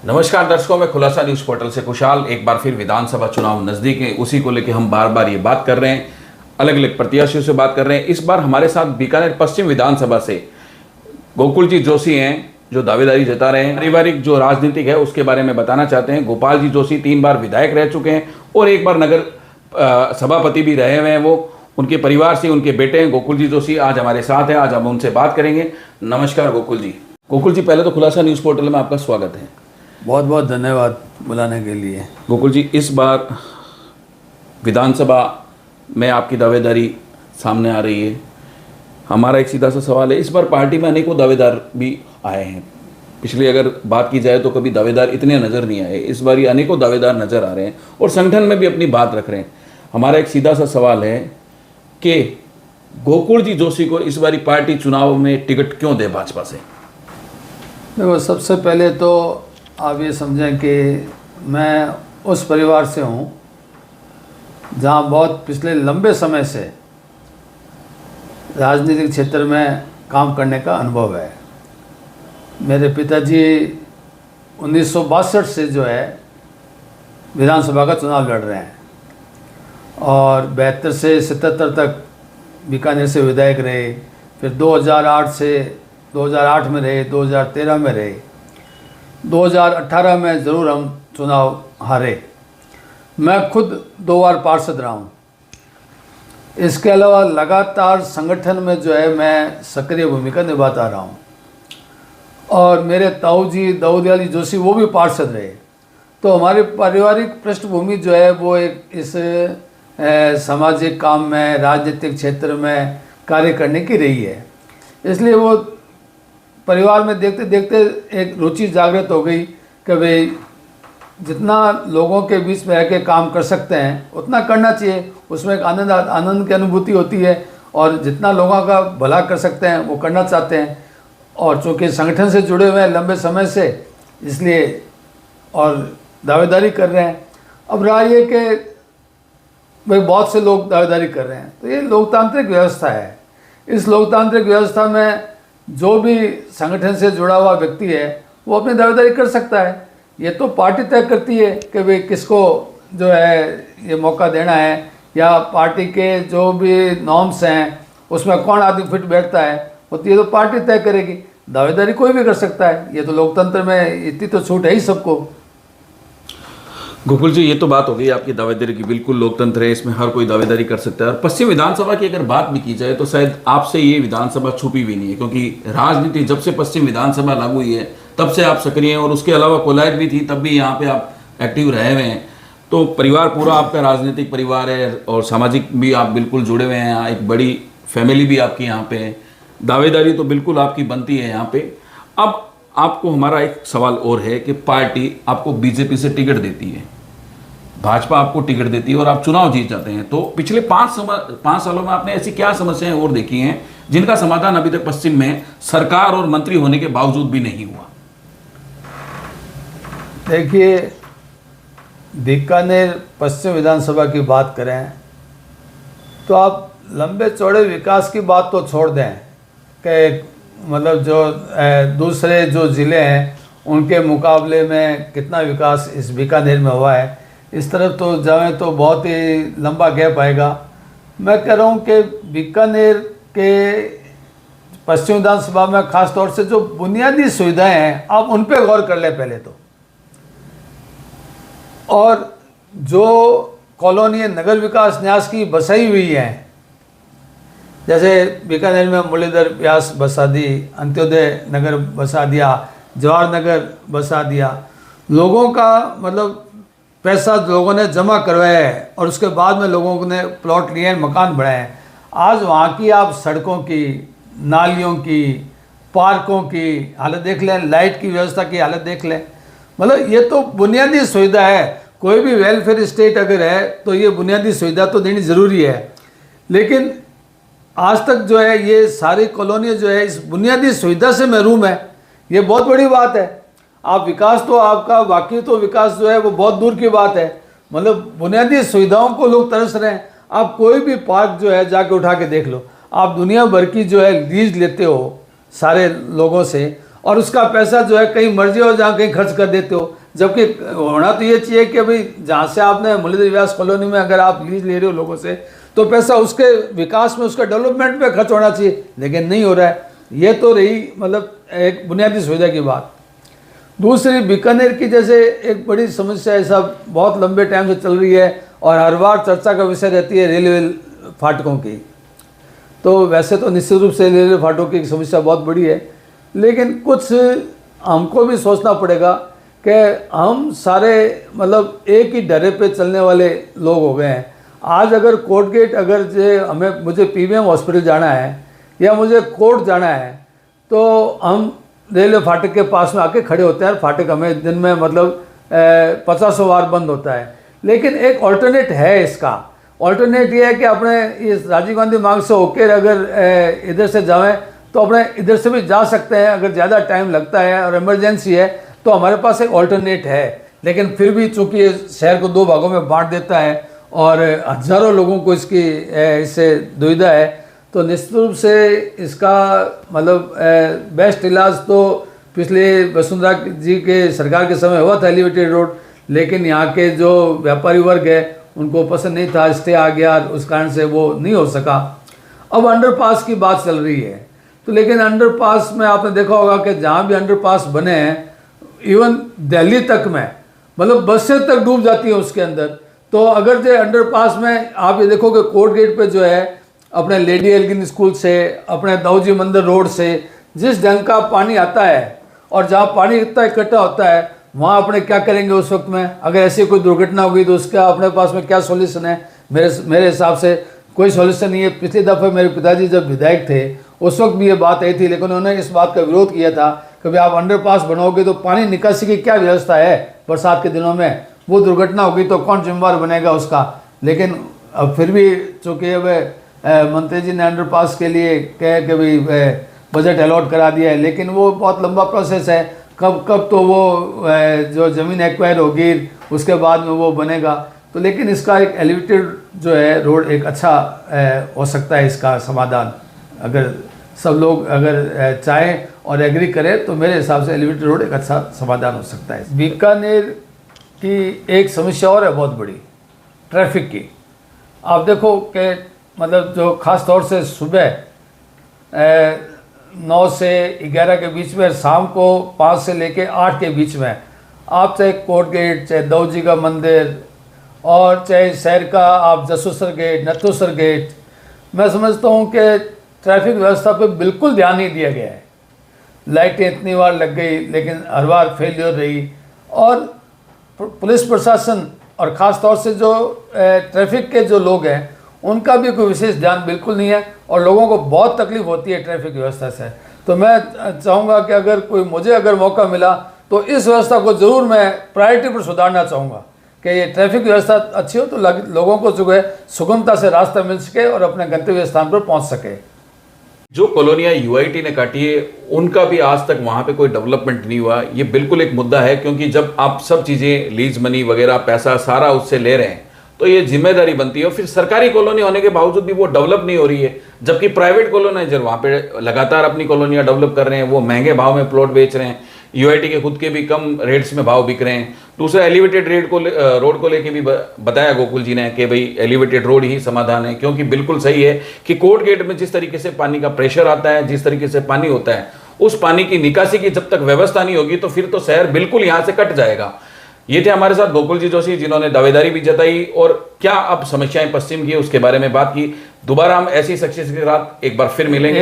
नमस्कार दर्शकों, मैं खुलासा न्यूज पोर्टल से कुशाल। एक बार फिर विधानसभा चुनाव नजदीक है, उसी को लेकर हम बार बार ये बात कर रहे हैं, अलग अलग प्रत्याशियों से बात कर रहे हैं। इस बार हमारे साथ बीकानेर पश्चिम विधानसभा से गोकुल जी जोशी हैं, जो दावेदारी जता रहे हैं। पारिवारिक जो राजनीतिक है उसके बारे में बताना चाहते हैं। गोपाल जी जोशी 3 बार विधायक रह चुके हैं और एक बार नगर सभापति भी रहे हुए हैं। वो उनके परिवार से उनके बेटे हैं गोकुल जी जोशी, आज हमारे साथ हैं। आज हम उनसे बात करेंगे। नमस्कार गोकुल जी। गोकुल जी, पहले तो खुलासा न्यूज पोर्टल में आपका स्वागत है। बहुत बहुत धन्यवाद बुलाने के लिए। गोकुल जी, इस बार विधानसभा में आपकी दावेदारी सामने आ रही है। हमारा एक सीधा सा सवाल है, इस बार पार्टी में अनेकों दावेदार भी आए हैं। पिछली अगर बात की जाए तो कभी दावेदार इतने नज़र नहीं आए, इस बार ये अनेकों दावेदार नज़र आ रहे हैं और संगठन में भी अपनी बात रख रहे हैं। हमारा एक सीधा सा सवाल है कि गोकुल जी जोशी को इस बारी पार्टी चुनाव में टिकट क्यों दे भाजपा से? देखो, सबसे पहले तो आप ये समझें कि मैं उस परिवार से हूँ जहाँ बहुत पिछले लंबे समय से राजनीतिक क्षेत्र में काम करने का अनुभव है। मेरे पिताजी 1962 से जो है विधानसभा का चुनाव लड़ रहे हैं और 72 से 77 तक बीकानेर से विधायक रहे। फिर 2008 से 2008 में रहे, 2013 में रहे, 2018 में ज़रूर हम चुनाव हारे। मैं खुद 2 बार पार्षद रहा हूँ। इसके अलावा लगातार संगठन में जो है मैं सक्रिय भूमिका निभाता रहा हूँ और मेरे ताऊ जी दाऊदयाली जोशी वो भी पार्षद रहे। तो हमारी पारिवारिक पृष्ठभूमि जो है वो एक इस सामाजिक काम में, राजनीतिक क्षेत्र में कार्य करने की रही है। इसलिए वो परिवार में देखते देखते एक रुचि जागृत हो गई कि भाई जितना लोगों के बीच में रह के काम कर सकते हैं उतना करना चाहिए। उसमें एक आनंद की अनुभूति होती है और जितना लोगों का भला कर सकते हैं वो करना चाहते हैं। और चूँकि संगठन से जुड़े हुए हैं लंबे समय से, इसलिए और दावेदारी कर रहे हैं। अब रहा ये कि भाई बहुत से लोग दावेदारी कर रहे हैं, तो ये लोकतांत्रिक व्यवस्था है। इस लोकतांत्रिक व्यवस्था में जो भी संगठन से जुड़ा हुआ व्यक्ति है वो अपनी दावेदारी कर सकता है। ये तो पार्टी तय करती है कि भाई किसको जो है ये मौका देना है, या पार्टी के जो भी नॉर्म्स हैं उसमें कौन आदमी फिट बैठता है, ये तो पार्टी तय करेगी। दावेदारी कोई भी कर सकता है, ये तो लोकतंत्र में इतनी तो छूट है ही सबको। गोकुल जी, ये तो बात हो गई आपकी दावेदारी की। बिल्कुल लोकतंत्र है, इसमें हर कोई दावेदारी कर सकता है। और पश्चिम विधानसभा की अगर बात भी की जाए तो शायद आपसे ये विधानसभा छुपी भी नहीं है, क्योंकि राजनीति जब से पश्चिम विधानसभा लागू हुई है तब से आप सक्रिय हैं और उसके अलावा कोलायत भी थी तब भी यहाँ पे आप एक्टिव रहे हुए हैं। तो परिवार पूरा आपका राजनीतिक परिवार है और सामाजिक भी आप बिल्कुल जुड़े हुए हैं। यहाँ एक बड़ी फैमिली भी आपकी यहाँ पे है। दावेदारी तो बिल्कुल आपकी बनती है यहाँ पे। अब आपको हमारा एक सवाल और है कि पार्टी आपको बीजेपी से टिकट देती है, भाजपा आपको टिकट देती है और आप चुनाव जीत जाते हैं। तो पिछले 5 सालों में आपने ऐसी क्या समस्याएं और देखी हैं जिनका समाधान अभी तक पश्चिम में सरकार और मंत्री होने के बावजूद भी नहीं हुआ? देखिए, बीकानेर पश्चिम विधानसभा की बात करें तो आप लंबे चौड़े विकास की बात तो छोड़ दें कि मतलब जो दूसरे जो ज़िले हैं उनके मुकाबले में कितना विकास इस बीकानेर में हुआ है, इस तरफ तो जाएं तो बहुत ही लंबा गैप आएगा। मैं कह रहा हूँ कि बीकानेर के पश्चिम विधानसभा में ख़ास तौर से जो बुनियादी सुविधाएं हैं आप उन पे गौर कर लें पहले तो। और जो कॉलोनी नगर विकास न्यास की बसाई हुई हैं, जैसे बीकानेर में मुरलीधर व्यास बसा दी, अंत्योदय नगर बसा दिया, जवाहर नगर बसा दिया। लोगों का मतलब पैसा लोगों ने जमा करवाया है और उसके बाद में लोगों ने प्लॉट लिए हैं, मकान बनाए हैं। आज वहाँ की आप सड़कों की, नालियों की, पार्कों की हालत देख लें, लाइट की व्यवस्था की हालत देख लें। मतलब ये तो बुनियादी सुविधा है। कोई भी वेलफेयर स्टेट अगर है तो ये बुनियादी सुविधा तो देनी ज़रूरी है। लेकिन आज तक जो है ये सारी कॉलोनी जो है इस बुनियादी सुविधा से महरूम है। ये बहुत बड़ी बात है। आप विकास तो आपका बाकी तो विकास जो है वो बहुत दूर की बात है। मतलब बुनियादी सुविधाओं को लोग तरस रहे हैं। आप कोई भी पार्क जो है जाके उठा के देख लो। आप दुनिया भर की जो है लीज लेते हो सारे लोगों से और उसका पैसा जो है कहीं मर्जी हो जहाँ कहीं खर्च कर देते हो। जबकि होना तो ये चाहिए कि भाई जहाँ से आपने मुरलीधर व्यास कॉलोनी में अगर आप लीज ले रहे हो लोगों से, तो पैसा उसके विकास में, उसका डेवलपमेंट पे खर्च होना चाहिए, लेकिन नहीं हो रहा है। ये तो रही मतलब एक बुनियादी सुविधा की बात। दूसरी, बीकानेर की जैसे एक बड़ी समस्या है, सब बहुत लंबे टाइम से चल रही है और हर बार चर्चा का विषय रहती है रेलवे फाटकों की। तो वैसे तो निश्चित रूप से रेलवे फाटकों की समस्या बहुत बड़ी है, लेकिन कुछ हमको भी सोचना पड़ेगा कि हम सारे मतलब एक ही डरे पे चलने वाले लोग हो गए हैं। आज अगर कोर्ट गेट, अगर जो मुझे पीवीएम हॉस्पिटल जाना है या मुझे कोर्ट जाना है, तो हम रेलवे फाटक के पास में आके खड़े होते हैं। फाटक हमें दिन में मतलब 50 बार बंद होता है, लेकिन एक ऑल्टरनेट है इसका। ऑल्टरनेट ये है कि अपने इस राजीव गांधी मार्ग से होकर अगर इधर से जाएं तो अपने इधर से भी जा सकते हैं। अगर ज़्यादा टाइम लगता है और इमरजेंसी है तो हमारे पास एक ऑल्टरनेट है, लेकिन फिर भी चूँकि ये शहर को 2 भागों में बांट देता है और हज़ारों लोगों को इससे दुविधा है, तो निश्चित रूप से इसका मतलब बेस्ट इलाज तो पिछले वसुंधरा जी के सरकार के समय हुआ था एलिवेटेड रोड, लेकिन यहाँ के जो व्यापारी वर्ग है उनको पसंद नहीं था, स्टे आ गया, उस कारण से वो नहीं हो सका। अब अंडरपास की बात चल रही है, तो लेकिन अंडरपास में आपने देखा होगा कि जहाँ भी अंडरपास बने हैं, इवन दिल्ली तक में मतलब बसें तक डूब जाती हैं उसके अंदर। तो अगर जो अंडरपास में आप ये देखो कि कोर्ट गेट पे जो है अपने लेडी एल्गिन स्कूल से, अपने दाऊजी मंदिर रोड से जिस ढंग का पानी आता है और जहाँ पानी इतना इकट्ठा होता है, वहाँ अपने क्या करेंगे उस वक्त में? अगर ऐसी कोई दुर्घटना होगी तो उसका अपने पास में क्या सॉल्यूशन है? मेरे हिसाब से कोई सॉल्यूशन नहीं है। पिछली दफ़े मेरे पिताजी जब विधायक थे उस वक्त भी ये बात आई थी, लेकिन उन्होंने इस बात का विरोध किया था कि भाई आप अंडरपास बनाओगे तो पानी निकासी की क्या व्यवस्था है बरसात के दिनों में? वो दुर्घटना होगी तो कौन जिम्मेवार बनेगा उसका? लेकिन अब फिर भी चूँकि अब मंत्री जी ने अंडरपास के लिए कहे कि भाई बजट अलॉट करा दिया है, लेकिन वो बहुत लंबा प्रोसेस है। कब तो वो जो ज़मीन एक्वायर होगी उसके बाद में वो बनेगा। तो लेकिन इसका एक एलिवेटेड जो है रोड एक अच्छा हो सकता है इसका समाधान, अगर सब लोग अगर चाहें और एग्री करें तो मेरे हिसाब से एलिवेटेड रोड एक अच्छा समाधान हो सकता है। बीकानेर की एक समस्या और है बहुत बड़ी, ट्रैफिक की। आप देखो कि मतलब जो ख़ास तौर से सुबह 9 से 11 के बीच में, शाम को 5 से लेके 8 के बीच में, आप चाहे कोर्ट गेट, चाहे दाऊजी का मंदिर और चाहे शहर का आप जसोसर गेट, नथोसर गेट, मैं समझता हूँ कि ट्रैफिक व्यवस्था पे बिल्कुल ध्यान नहीं दिया गया है। लाइटें इतनी बार लग गई लेकिन हर बार फेलियर रही, और पुलिस प्रशासन और ख़ास तौर से जो ट्रैफिक के जो लोग हैं उनका भी कोई विशेष ध्यान बिल्कुल नहीं है, और लोगों को बहुत तकलीफ होती है ट्रैफिक व्यवस्था से। तो मैं चाहूँगा कि अगर मुझे मौका मिला तो इस व्यवस्था को ज़रूर मैं प्रायोरिटी पर सुधारना चाहूँगा कि ये ट्रैफिक व्यवस्था अच्छी हो तो लोगों को जो है सुगमता से रास्ता मिल सके और अपने गंतव्य स्थान पर पहुँच सके। जो कॉलोनियाँ यूआईटी ने काटी है उनका भी आज तक वहाँ पे कोई डेवलपमेंट नहीं हुआ। ये बिल्कुल एक मुद्दा है, क्योंकि जब आप सब चीज़ें लीज मनी वगैरह पैसा सारा उससे ले रहे हैं तो ये जिम्मेदारी बनती है। और फिर सरकारी कॉलोनी होने के बावजूद भी वो डेवलप नहीं हो रही है, जबकि प्राइवेट कॉलोनाइजर वहाँ पे लगातार अपनी कॉलोनियाँ डेवलप कर रहे हैं, वो महंगे भाव में प्लॉट बेच रहे हैं, यूआईटी के खुद के भी कम रेट्स में भाव बिक रहे हैं। दूसरा एलिवेटेड रोड को लेके भी बताया गोकुल जी ने कि भाई एलिवेटेड रोड ही समाधान है, क्योंकि बिल्कुल सही है कि कोर्ट गेट में जिस तरीके से पानी का प्रेशर आता है, जिस तरीके से पानी होता है, उस पानी की निकासी की जब तक व्यवस्था नहीं होगी तो फिर तो शहर बिल्कुल यहाँ से कट जाएगा। ये थे हमारे साथ गोकुल जी जोशी, जिन्होंने दावेदारी भी जताई और क्या अब समस्याएं पश्चिम की उसके बारे में बात की। दोबारा हम ऐसी शख्सियत के साथ एक बार फिर मिलेंगे।